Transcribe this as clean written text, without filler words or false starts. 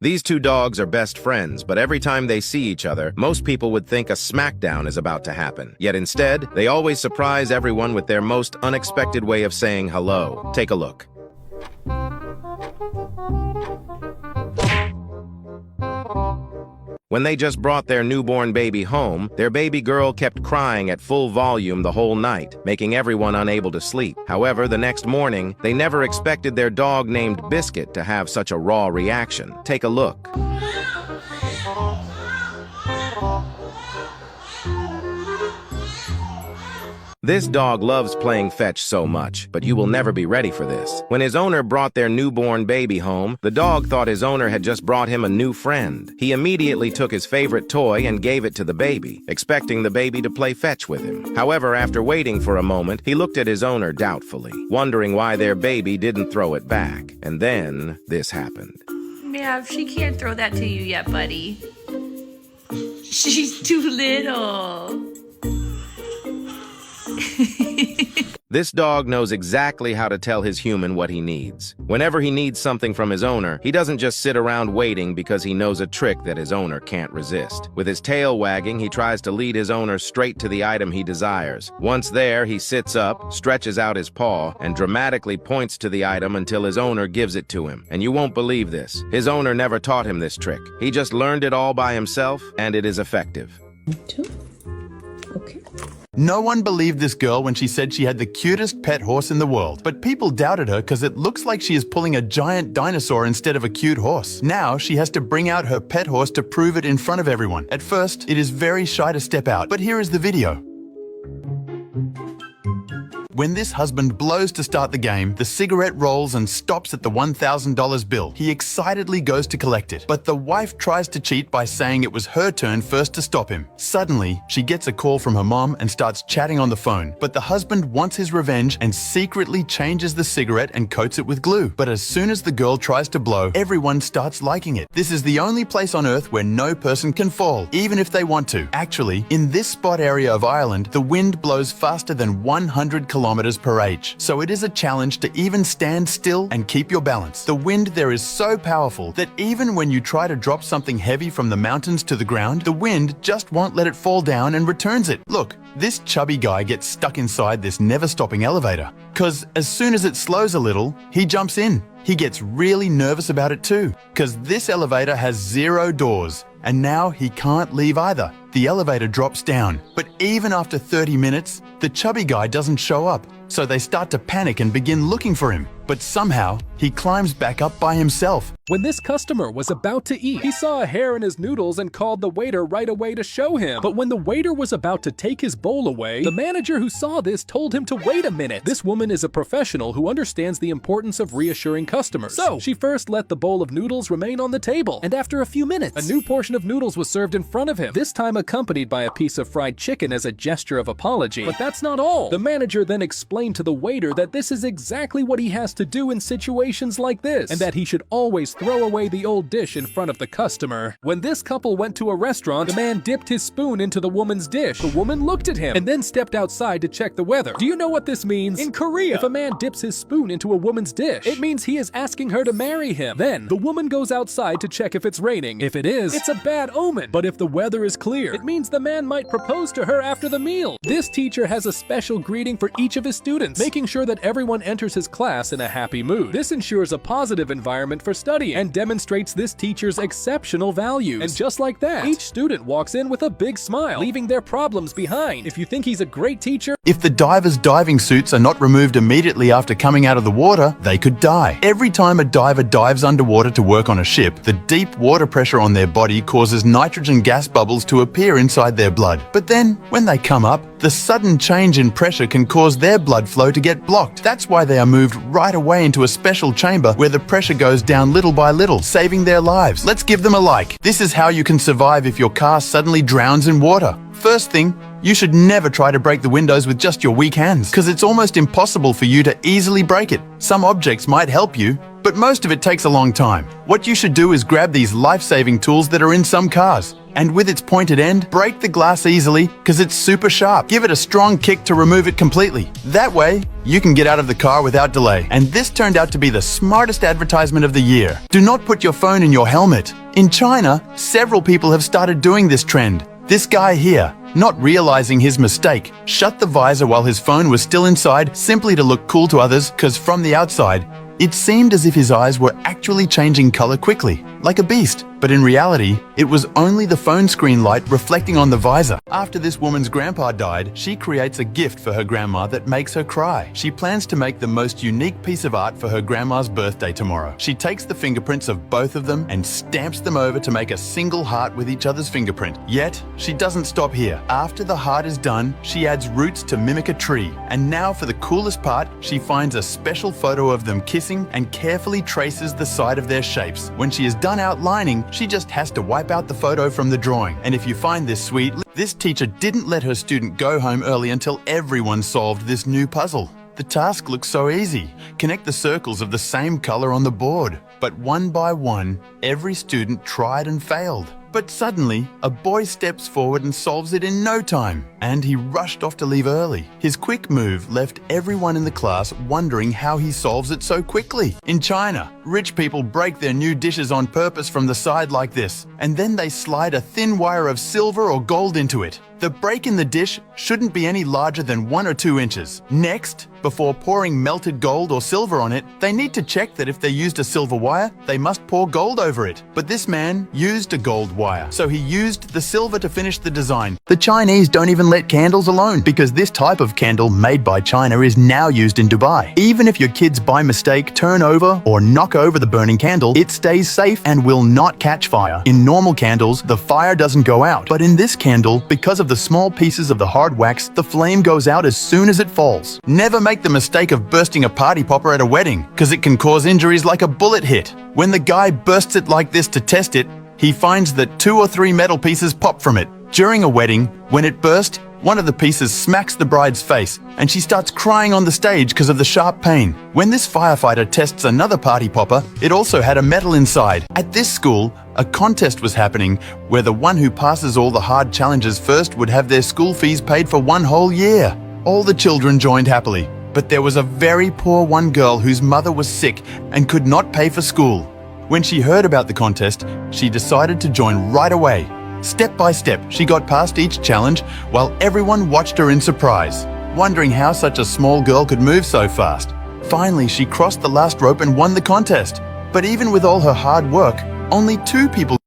These two dogs are best friends, but every time they see each other, most people would think a smackdown is about to happen. Yet instead, they always surprise everyone with their most unexpected way of saying hello. Take a look. When they just brought their newborn baby home, their baby girl kept crying at full volume the whole night, making everyone unable to sleep. However, the next morning, they never expected their dog named Biscuit to have such a raw reaction. Take a look. This dog loves playing fetch so much, but you will never be ready for this. When his owner brought their newborn baby home, the dog thought his owner had just brought him a new friend. He immediately took his favorite toy and gave it to the baby, expecting the baby to play fetch with him. However, after waiting for a moment, he looked at his owner doubtfully, wondering why their baby didn't throw it back. And then this happened. Yeah, she can't throw that to you yet, buddy. She's too little. This dog knows exactly how to tell his human what he needs. Whenever he needs something from his owner, he doesn't just sit around waiting because he knows a trick that his owner can't resist. With his tail wagging, he tries to lead his owner straight to the item he desires. Once there, he sits up, stretches out his paw, and dramatically points to the item until his owner gives it to him. And you won't believe this. His owner never taught him this trick. He just learned it all by himself, and it is effective. Okay. No one believed this girl when she said she had the cutest pet horse in the world, but people doubted her because it looks like she is pulling a giant dinosaur instead of a cute horse. Now she has to bring out her pet horse to prove it in front of everyone. At first, it is very shy to step out, but here is the video. When this husband blows to start the game, the cigarette rolls and stops at the $1,000 bill. He excitedly goes to collect it, but the wife tries to cheat by saying it was her turn first to stop him. Suddenly, she gets a call from her mom and starts chatting on the phone, but the husband wants his revenge and secretly changes the cigarette and coats it with glue. But as soon as the girl tries to blow, everyone starts liking it. This is the only place on earth where no person can fall, even if they want to. Actually, in this spot area of Ireland, the wind blows faster than 100 kilometers per age, so it is a challenge to even stand still and keep your balance. The wind there is so powerful that even when you try to drop something heavy from the mountains to the ground, the wind just won't let it fall down and returns it. Look, this chubby guy gets stuck inside this never-stopping elevator, because as soon as it slows a little, he jumps in. He gets really nervous about it too, because this elevator has 0 doors, and now he can't leave either. The elevator drops down, but even after 30 minutes, the chubby guy doesn't show up, so they start to panic and begin looking for him. But somehow, he climbs back up by himself. When this customer was about to eat, he saw a hair in his noodles and called the waiter right away to show him. But when the waiter was about to take his bowl away, the manager who saw this told him to wait a minute. This woman is a professional who understands the importance of reassuring customers. So, she first let the bowl of noodles remain on the table, and after a few minutes, a new portion of noodles was served in front of him, this time accompanied by a piece of fried chicken as a gesture of apology. But that's not all. The manager then explained to the waiter that this is exactly what he has to do in situations like this, and that he should always throw away the old dish in front of the customer. When this couple went to a restaurant, the man dipped his spoon into the woman's dish. The woman looked at him and then stepped outside to check the weather. Do you know what this means? In Korea, if a man dips his spoon into a woman's dish, it means he is asking her to marry him. Then, the woman goes outside to check if it's raining. If it is, it's a bad omen. But if the weather is clear, it means the man might propose to her after the meal. This teacher has a special greeting for each of his students, making sure that everyone enters his class in a happy mood. This ensures a positive environment for studying and demonstrates this teacher's exceptional values. And just like that, each student walks in with a big smile, leaving their problems behind. If you think he's a great teacher, if the divers' diving suits are not removed immediately after coming out of the water, they could die. Every time a diver dives underwater to work on a ship, the deep water pressure on their body causes nitrogen gas bubbles to appear inside their blood. But then, when they come up, the sudden change in pressure can cause their blood flow to get blocked. That's why they are moved right away into a special chamber where the pressure goes down little by little, saving their lives. Let's give them a like. This is how you can survive if your car suddenly drowns in water. First thing, you should never try to break the windows with just your weak hands, because it's almost impossible for you to easily break it. Some objects might help you, but most of it takes a long time. What you should do is grab these life-saving tools that are in some cars. And with its pointed end, break the glass easily because it's super sharp. Give it a strong kick to remove it completely. That way, you can get out of the car without delay. And this turned out to be the smartest advertisement of the year. Do not put your phone in your helmet. In China, several people have started doing this trend. This guy here, not realizing his mistake, shut the visor while his phone was still inside simply to look cool to others, because from the outside, it seemed as if his eyes were actually changing color quickly, like a beast. But in reality, it was only the phone screen light reflecting on the visor. After this woman's grandpa died, she creates a gift for her grandma that makes her cry. She plans to make the most unique piece of art for her grandma's birthday tomorrow. She takes the fingerprints of both of them and stamps them over to make a single heart with each other's fingerprint. Yet, she doesn't stop here. After the heart is done, she adds roots to mimic a tree. And now for the coolest part, she finds a special photo of them kissing and carefully traces the side of their shapes. When she is done outlining, she just has to wipe out the photo from the drawing. And if you find this sweet, this teacher didn't let her student go home early until everyone solved this new puzzle. The task looks so easy. Connect the circles of the same color on the board. But one by one, every student tried and failed. But suddenly, a boy steps forward and solves it in no time. And he rushed off to leave early. His quick move left everyone in the class wondering how he solves it so quickly. In China, rich people break their new dishes on purpose from the side like this, and then they slide a thin wire of silver or gold into it. The break in the dish shouldn't be any larger than 1 or 2 inches. Next, before pouring melted gold or silver on it, they need to check that if they used a silver wire, they must pour gold over it. But this man used a gold wire, so he used the silver to finish the design. The Chinese don't even let candles alone, because this type of candle made by China is now used in Dubai. Even if your kids by mistake turn over or knock over the burning candle, it stays safe and will not catch fire. In normal candles, the fire doesn't go out, but in this candle, because of the small pieces of the hard wax, the flame goes out as soon as it falls. Never make the mistake of bursting a party popper at a wedding, because it can cause injuries like a bullet hit. When the guy bursts it like this to test it, he finds that 2 or 3 metal pieces pop from it. During a wedding, when it burst, one of the pieces smacks the bride's face, and she starts crying on the stage because of the sharp pain. When this firefighter tests another party popper, it also had a metal inside. At this school, a contest was happening where the one who passes all the hard challenges first would have their school fees paid for 1 whole year. All the children joined happily, but there was a very poor one girl whose mother was sick and could not pay for school. When she heard about the contest, she decided to join right away. Step by step, she got past each challenge while everyone watched her in surprise, wondering how such a small girl could move so fast. Finally, she crossed the last rope and won the contest. But even with all her hard work, only 2 people